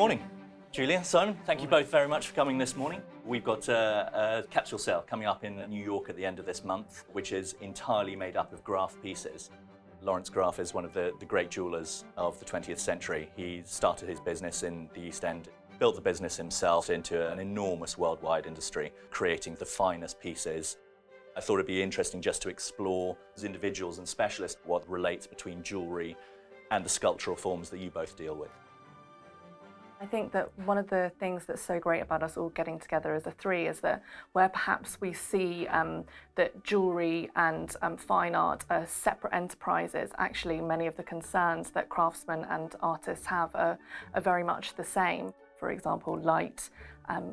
Morning, Julia, Simon. Thank you both very much for coming this morning. We've got a capsule sale coming up in New York at the end of this month, which is entirely made up of Graff pieces. Lawrence Graff is one of the great jewellers of the 20th century. He started his business in the East End, built the business himself into an enormous worldwide industry, creating the finest pieces. I thought it'd be interesting just to explore as individuals and specialists what relates between jewellery and the sculptural forms that you both deal with. I think that one of the things that's so great about us all getting together as a three is that where perhaps we see that jewellery and fine art are separate enterprises, actually many of the concerns that craftsmen and artists have are very much the same. For example, light,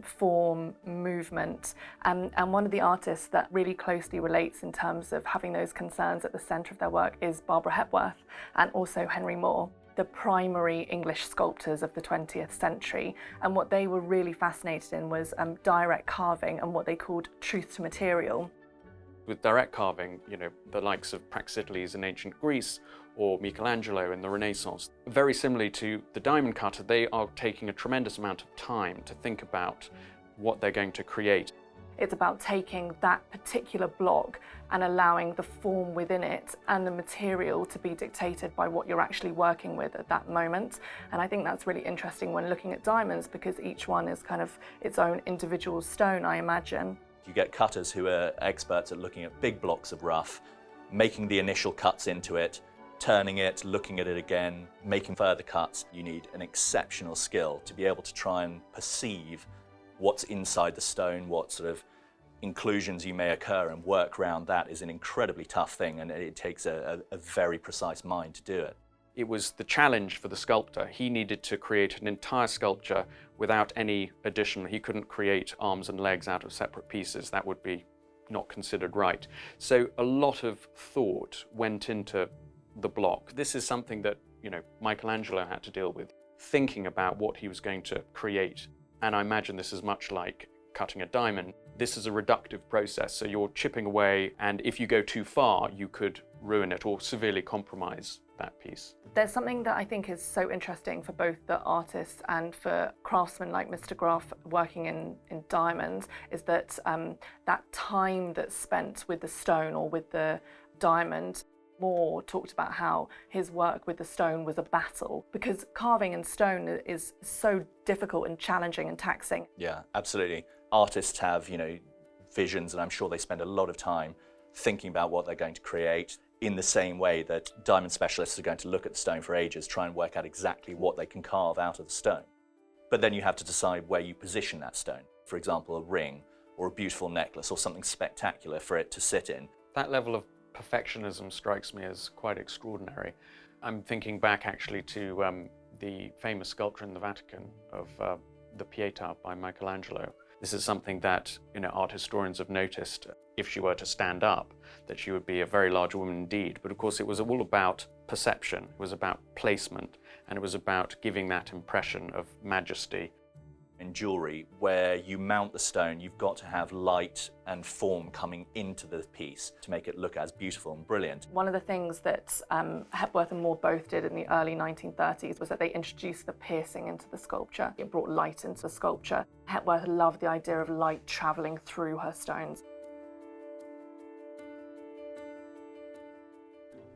form, movement. And one of the artists that really closely relates in terms of having those concerns at the centre of their work is Barbara Hepworth and also Henry Moore, the primary English sculptors of the 20th century. And what they were really fascinated in was direct carving and what they called truth to material. With direct carving, the likes of Praxiteles in ancient Greece or Michelangelo in the Renaissance, very similarly to the diamond cutter, they are taking a tremendous amount of time to think about what they're going to create. It's about taking that particular block and allowing the form within it and the material to be dictated by what you're actually working with at that moment. And I think that's really interesting when looking at diamonds, because each one is kind of its own individual stone, I imagine. You get cutters who are experts at looking at big blocks of rough, making the initial cuts into it, turning it, looking at it again, making further cuts. You need an exceptional skill to be able to try and perceive what's inside the stone, what sort of inclusions you may occur, and work around that is an incredibly tough thing, and it takes a very precise mind to do it. It was the challenge for the sculptor. He needed to create an entire sculpture without any addition. He couldn't create arms and legs out of separate pieces. That would be not considered right. So a lot of thought went into the block. This is something that, Michelangelo had to deal with, thinking about what he was going to create. And I imagine this is much like cutting a diamond. This is a reductive process, so you're chipping away, and if you go too far, you could ruin it or severely compromise that piece. There's something that I think is so interesting for both the artists and for craftsmen like Mr. Graff working in diamonds, is that that time that's spent with the stone or with the diamond. Moore talked about how his work with the stone was a battle, because carving in stone is so difficult and challenging and taxing. Yeah, absolutely. Artists have, visions, and I'm sure they spend a lot of time thinking about what they're going to create, in the same way that diamond specialists are going to look at the stone for ages, try and work out exactly what they can carve out of the stone. But then you have to decide where you position that stone. For example, a ring or a beautiful necklace or something spectacular for it to sit in. That level of perfectionism strikes me as quite extraordinary. I'm thinking back actually to the famous sculpture in the Vatican of the Pietà by Michelangelo. This is something that art historians have noticed. If she were to stand up, that she would be a very large woman indeed. But of course it was all about perception, it was about placement, and it was about giving that impression of majesty. In jewellery, where you mount the stone, you've got to have light and form coming into the piece to make it look as beautiful and brilliant. One of the things that Hepworth and Moore both did in the early 1930s was that they introduced the piercing into the sculpture. It brought light into the sculpture. Hepworth loved the idea of light travelling through her stones.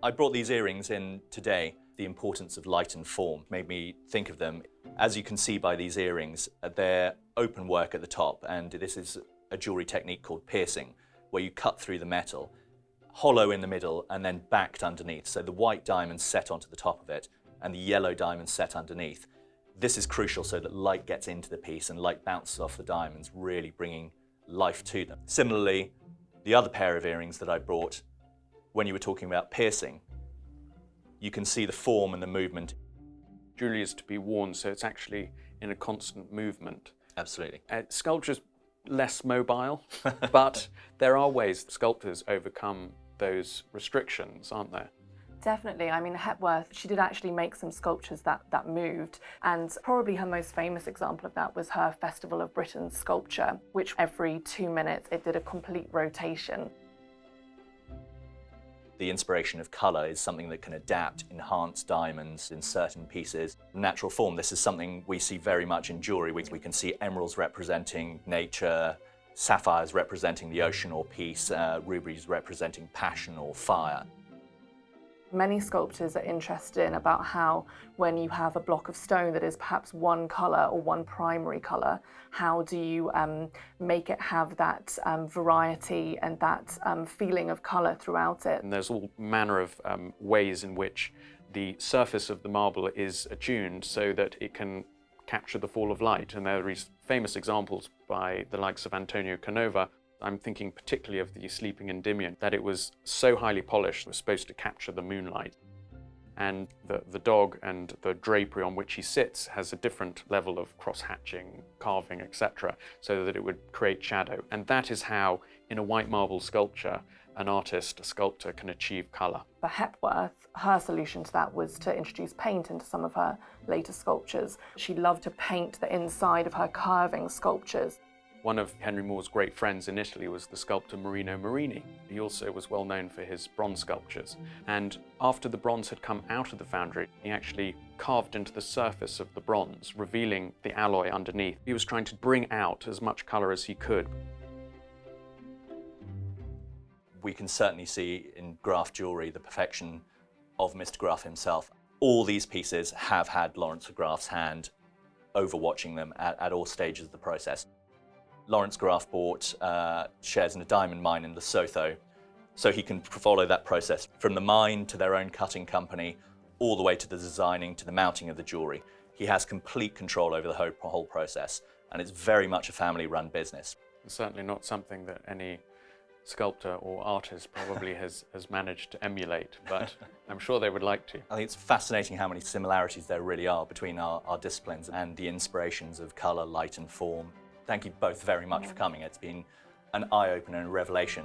I brought these earrings in today. The importance of light and form made me think of them. As you can see by these earrings, they're open work at the top, and this is a jewellery technique called piercing, where you cut through the metal, hollow in the middle, and then backed underneath. So the white diamond's set onto the top of it, and the yellow diamond's set underneath. This is crucial so that light gets into the piece and light bounces off the diamonds, really bringing life to them. Similarly, the other pair of earrings that I brought, when you were talking about piercing, you can see the form and the movement. Jewellery is to be worn, so it's actually in a constant movement. Absolutely. Sculpture's less mobile, but there are ways that sculptors overcome those restrictions, aren't there? Definitely. I mean, Hepworth, she did actually make some sculptures that moved, and probably her most famous example of that was her Festival of Britain sculpture, which every 2 minutes it did a complete rotation. The inspiration of colour is something that can adapt, enhance diamonds in certain pieces. Natural form, this is something we see very much in jewellery. We can see emeralds representing nature, sapphires representing the ocean or peace, rubies representing passion or fire. Many sculptors are interested in about how when you have a block of stone that is perhaps one colour or one primary colour, how do you make it have that variety and that feeling of colour throughout it? And there's all manner of ways in which the surface of the marble is attuned so that it can capture the fall of light. And there are these famous examples by the likes of Antonio Canova. I'm thinking particularly of the Sleeping Endymion, that it was so highly polished, it was supposed to capture the moonlight. And the dog and the drapery on which he sits has a different level of cross-hatching, carving, etc., so that it would create shadow. And that is how, in a white marble sculpture, an artist, a sculptor, can achieve colour. For Hepworth, her solution to that was to introduce paint into some of her later sculptures. She loved to paint the inside of her carving sculptures. One of Henry Moore's great friends in Italy was the sculptor Marino Marini. He also was well known for his bronze sculptures. And after the bronze had come out of the foundry, he actually carved into the surface of the bronze, revealing the alloy underneath. He was trying to bring out as much colour as he could. We can certainly see in Graff jewellery the perfection of Mr. Graff himself. All these pieces have had Lawrence of Graff's hand overwatching them at all stages of the process. Lawrence Graff bought shares in a diamond mine in Lesotho, so he can follow that process from the mine to their own cutting company, all the way to the designing, to the mounting of the jewellery. He has complete control over the whole process, and it's very much a family-run business. It's certainly not something that any sculptor or artist probably has managed to emulate, but I'm sure they would like to. I think it's fascinating how many similarities there really are between our disciplines and the inspirations of colour, light and form. Thank you both very much for coming. It's been an eye-opener and a revelation.